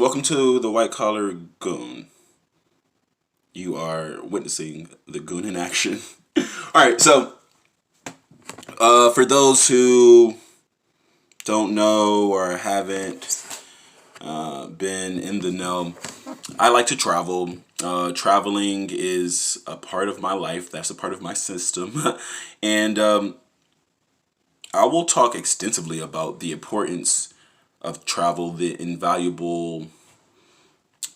Welcome to the White Collar Goon. You are witnessing the goon in action. All right, so for those who don't know or haven't been in the know, I like to travel. Traveling is a part of my life. That's a part of my system, and I will talk extensively about the importance of travel, the invaluable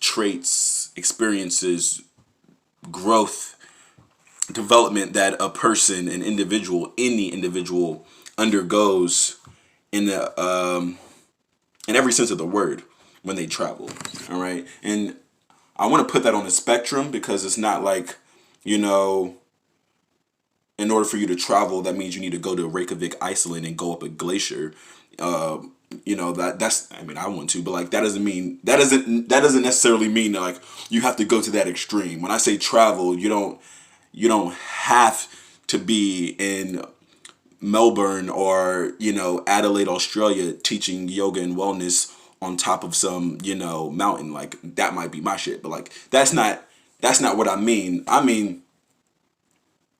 traits, experiences, growth, development that a person, an individual, any individual undergoes in the in every sense of the word when they travel. All right, and I want to put that on the spectrum because it's not like, you know, in order for you to travel, that means you need to go to Reykjavik, Iceland, and go up a glacier. Uh, that's I mean I want to, but like that doesn't necessarily mean that, like, you have to go to that extreme. When I say travel, you don't have to be in Melbourne or, Adelaide, Australia, teaching yoga and wellness on top of some, mountain. Like, that might be my shit, but like that's not what I mean. I mean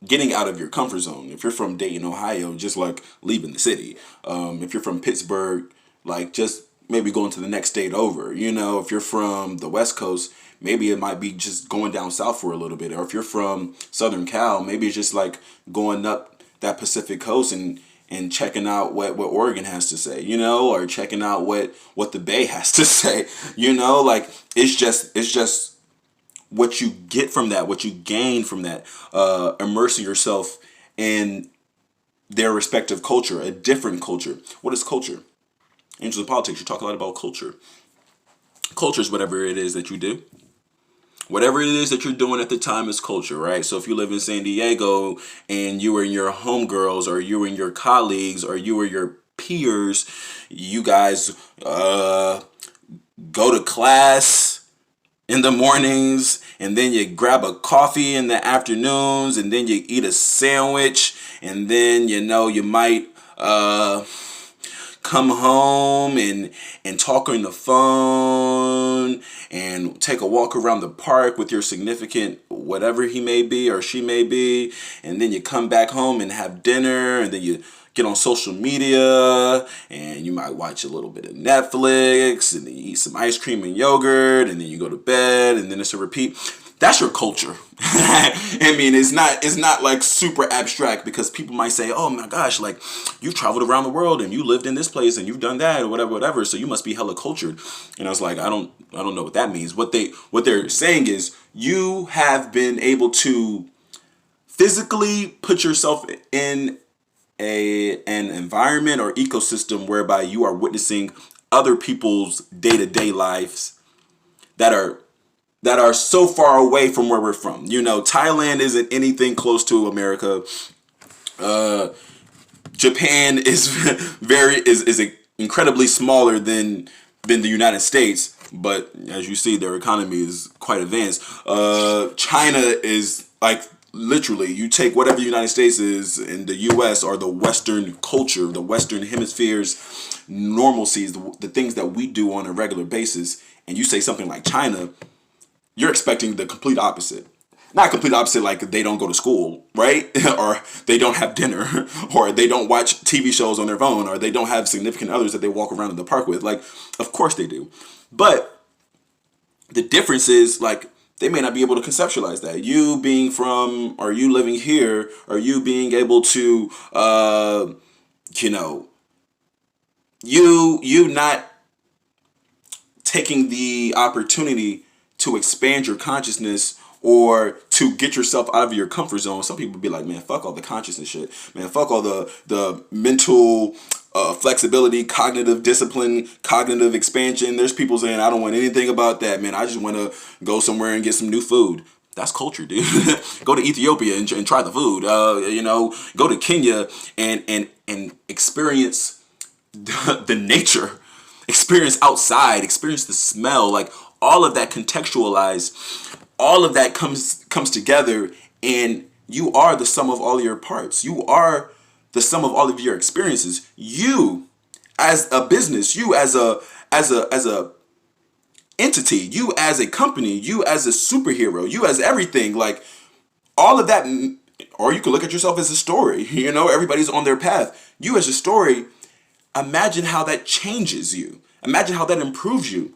getting out of your comfort zone. If you're from Dayton, Ohio, just like leaving the city. If you're from Pittsburgh, like just maybe going to the next state over. If you're from the West Coast, maybe it might be just going down south for a little bit. Or if you're from Southern Cal, maybe it's just like going up that Pacific coast and checking out what Oregon has to say, or checking out what the Bay has to say, like it's just what you get from that, what you gain from that, immersing yourself in their respective culture, a different culture. What is culture? Angels of Politics, you talk a lot about culture. Culture is whatever it is that you do. Whatever it is that you're doing at the time is culture, right? So if you live in San Diego and you and your homegirls, or you and your colleagues, or you or your peers, you guys go to class in the mornings, and then you grab a coffee in the afternoons, and then you eat a sandwich, and then you might come home and talk on the phone and take a walk around the park with your significant, whatever he may be or she may be, and then you come back home and have dinner, and then you get on social media and you might watch a little bit of Netflix, and then you eat some ice cream and yogurt, and then you go to bed, and then it's a repeat. That's your culture. I mean, it's not like super abstract, because people might say, "Oh my gosh, like, you've traveled around the world and you lived in this place and you've done that, or whatever. So you must be hella cultured." And I was like, I don't know what that means. What they're saying is, you have been able to physically put yourself in an environment or ecosystem whereby you are witnessing other people's day-to-day lives that are so far away from where we're from. Thailand isn't anything close to America. Japan is is incredibly smaller than the United States, but as you see, their economy is quite advanced. China is like, literally, you take whatever the United States is in the U.S. or the Western culture, the Western hemisphere's normalcies, the things that we do on a regular basis, and you say something like China, you're expecting the complete opposite. Not complete opposite, like they don't go to school, right? Or they don't have dinner, or they don't watch TV shows on their phone, or they don't have significant others that they walk around in the park with. Like, of course they do. But the difference is, like, they may not be able to conceptualize that. You being from, or you living here, or you being able to, you not taking the opportunity to expand your consciousness or to get yourself out of your comfort zone. Some people be like, man, fuck all the consciousness shit. Man, fuck all the mental flexibility, cognitive discipline, cognitive expansion. There's people saying, I don't want anything about that, man. I just want to go somewhere and get some new food. That's culture, dude. Go to Ethiopia and try the food. Go to Kenya and experience the nature, experience outside, experience the smell, like all of that contextualized, all of that comes together, and you are the sum of all of your parts. You are the sum of all of your experiences. You as a business, you as a entity, you as a company, you as a superhero, you as everything, like all of that. Or you could look at yourself as a story. Everybody's on their path. You as a story, imagine how that changes you. Imagine how that improves you.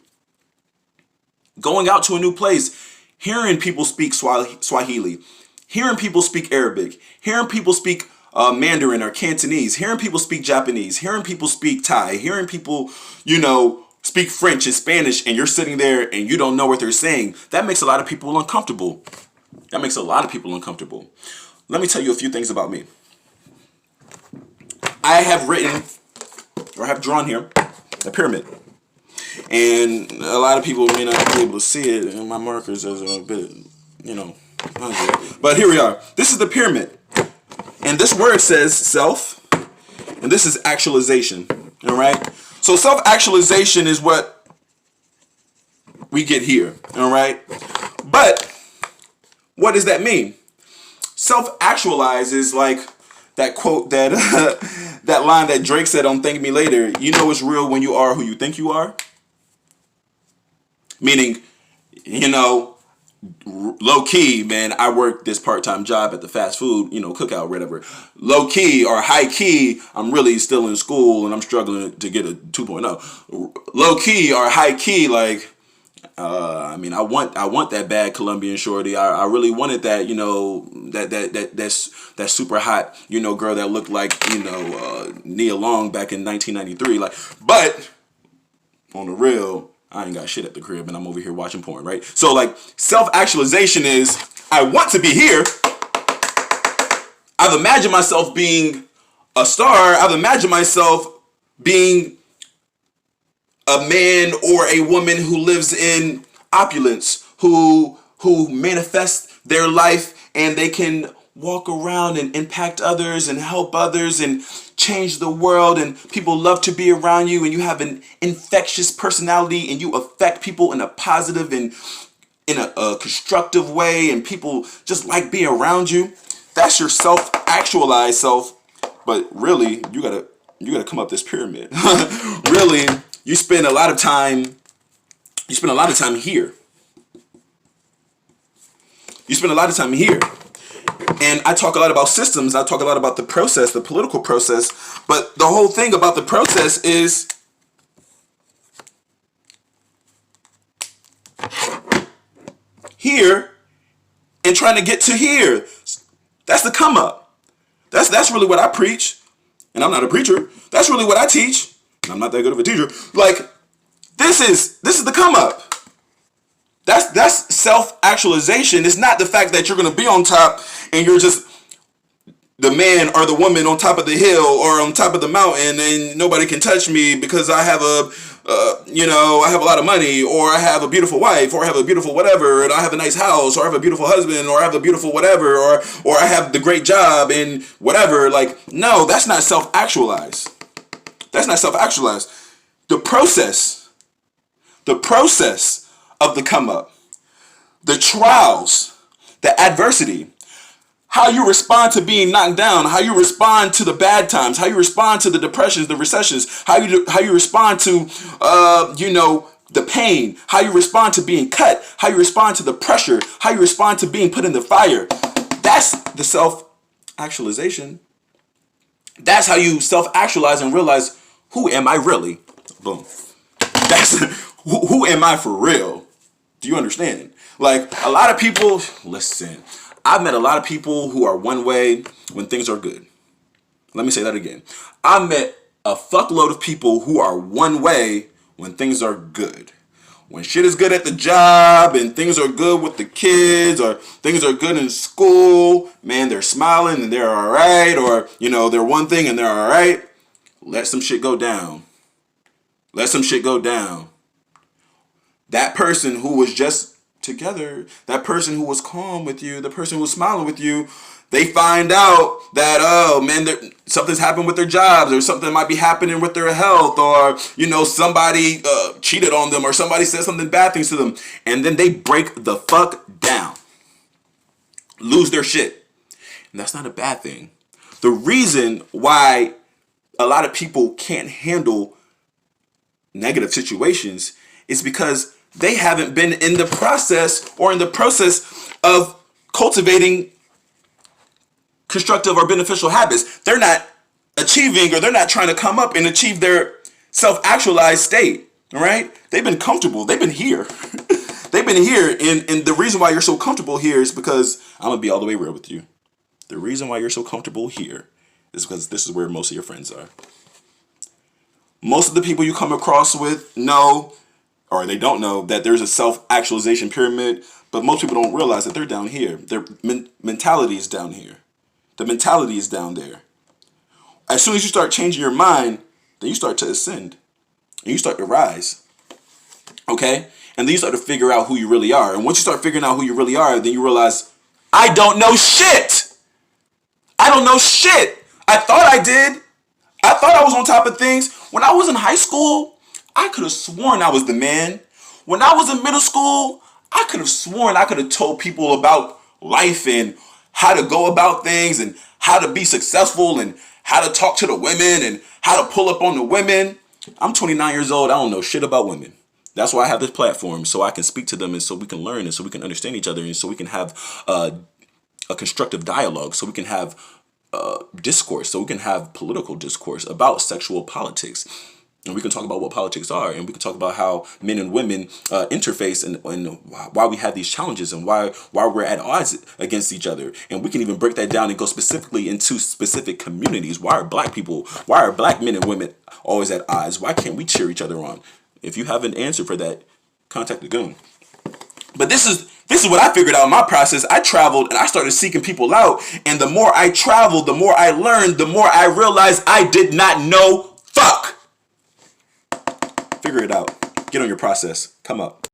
Going out to a new place, hearing people speak Swahili, hearing people speak Arabic, hearing people speak Mandarin or Cantonese, hearing people speak Japanese, hearing people speak Thai, hearing people, speak French and Spanish, and you're sitting there and you don't know what they're saying. That makes a lot of people uncomfortable. That makes a lot of people uncomfortable. Let me tell you a few things about me. I have written, or have drawn here, a pyramid. And a lot of people may not be able to see it, and my markers are a bit, but here we are. This is the pyramid. And this word says self, and this is actualization. All right? So self-actualization is what we get here. All right? But what does that mean? Self-actualize is like that quote, that that line that Drake said on Thank Me Later. You know it's real when you are who you think you are. Meaning, low key, man, I work this part-time job at the fast food, cookout, whatever. Low key or high key, I'm really still in school and I'm struggling to get a 2.0. Low key or high key, like, I want that bad Colombian shorty. I really wanted that, that super hot, girl that looked like, Nia Long back in 1993. Like, but on the real, I ain't got shit at the crib and I'm over here watching porn, right? So like self-actualization is, I want to be here. I've imagined myself being a star. I've imagined myself being a man or a woman who lives in opulence, who manifests their life and they can walk around and impact others and help others and change the world, and people love to be around you, and you have an infectious personality and you affect people in a positive and in a constructive way, and people just like being around you. That's your self-actualized self. But really, you gotta come up this pyramid. Really, you spend a lot of time here. You spend a lot of time here. And I talk a lot about systems. I talk a lot about the process, the political process. But the whole thing about the process is here and trying to get to here. That's the come up. That's really what I preach. And I'm not a preacher. That's really what I teach. And I'm not that good of a teacher. Like, this is the come up. That's self-actualization. It's not the fact that you're going to be on top and you're just the man or the woman on top of the hill or on top of the mountain and nobody can touch me because I have I have a lot of money, or I have a beautiful wife, or I have a beautiful whatever, and I have a nice house, or I have a beautiful husband, or I have a beautiful whatever, or I have the great job and whatever. Like, no, that's not self-actualized. That's not self-actualized. The process of the come up, the trials, the adversity, how you respond to being knocked down, how you respond to the bad times, how you respond to the depressions, the recessions, how you respond to the pain, how you respond to being cut, how you respond to the pressure, how you respond to being put in the fire. That's the self-actualization. That's how you self-actualize and realize, who am I really? Boom. That's who am I for real? Do you understand? Like, a lot of people, listen, I've met a lot of people who are one way when things are good. Let me say that again. I met a fuckload of people who are one way when things are good. When shit is good at the job and things are good with the kids or things are good in school, man, they're smiling and they're all right. Or, they're one thing and they're all right. Let some shit go down. Let some shit go down. That person who was just together, that person who was calm with you, the person who was smiling with you, they find out that, oh man, something's happened with their jobs, or something might be happening with their health, or, somebody cheated on them, or somebody said something bad things to them. And then they break the fuck down. Lose their shit. And that's not a bad thing. The reason why a lot of people can't handle negative situations is because they haven't been in the process or in the process of cultivating constructive or beneficial habits. They're not achieving, or they're not trying to come up and achieve their self-actualized state. All right? They've been comfortable. They've been here. They've been here. And the reason why you're so comfortable here is because, I'm going to be all the way real with you. The reason why you're so comfortable here is because this is where most of your friends are. Most of the people you come across with know, or they don't know, that there's a self-actualization pyramid, but most people don't realize that they're down here. Their mentality is down here. The mentality is down there. As soon as you start changing your mind, then you start to ascend. And you start to rise. Okay? And then you start to figure out who you really are. And once you start figuring out who you really are, then you realize, I don't know shit. I don't know shit. I thought I did. I thought I was on top of things. When I was in high school, I could have sworn I was the man. When I was in middle school, I could have sworn I could have told people about life and how to go about things and how to be successful and how to talk to the women and how to pull up on the women. I'm 29 years old. I don't know shit about women. That's why I have this platform, so I can speak to them and so we can learn and so we can understand each other and so we can have a constructive dialogue, so we can have discourse, so we can have political discourse about sexual politics. And we can talk about what politics are, and we can talk about how men and women interface, and why we have these challenges, and why we're at odds against each other. And we can even break that down and go specifically into specific communities. Why are black men and women always at odds? Why can't we cheer each other on? If you have an answer for that, contact the Goon. But this is what I figured out in my process. I traveled and I started seeking people out, and the more I traveled, the more I learned, the more I realized I did not know fuck. Figure it out. Get on your process. Come up.